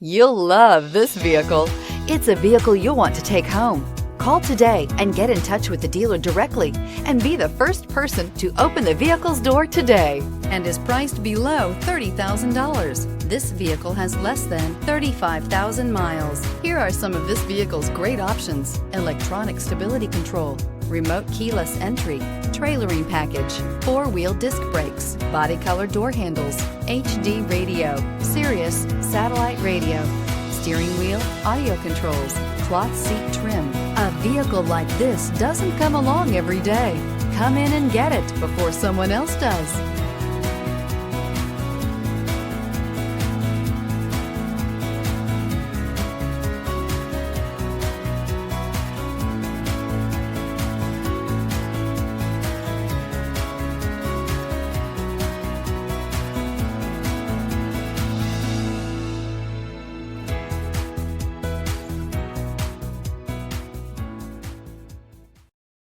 You'll love this vehicle. It's a vehicle you'll want to take home. Call today and get in touch with the dealer directly and be the first person to open the vehicle's door today, and is priced below $30,000. This vehicle has less than 35,000 miles. Here are some of this vehicle's great options: electronic stability control, remote keyless entry, trailering package, four-wheel disc brakes, body color door handles, HD radio, Sirius satellite radio, steering wheel audio controls, cloth seat trim. A vehicle like this doesn't come along every day. Come in and get it before someone else does.